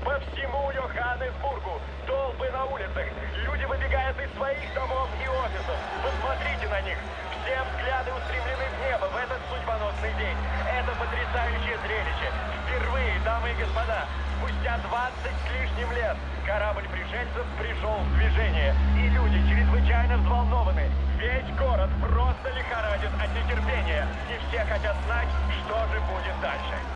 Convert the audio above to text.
По всему Йоханнесбургу толпы на улицах. Люди выбегают из своих домов и офисов. Посмотрите на них. Все взгляды устремлены в небо в этот судьбоносный день. Это потрясающее зрелище. Впервые, дамы и господа, спустя 20 с лишним лет корабль пришельцев пришел в движение. И люди чрезвычайно взволнованы. Весь город просто лихорадит от нетерпения. И все хотят знать, что же будет дальше.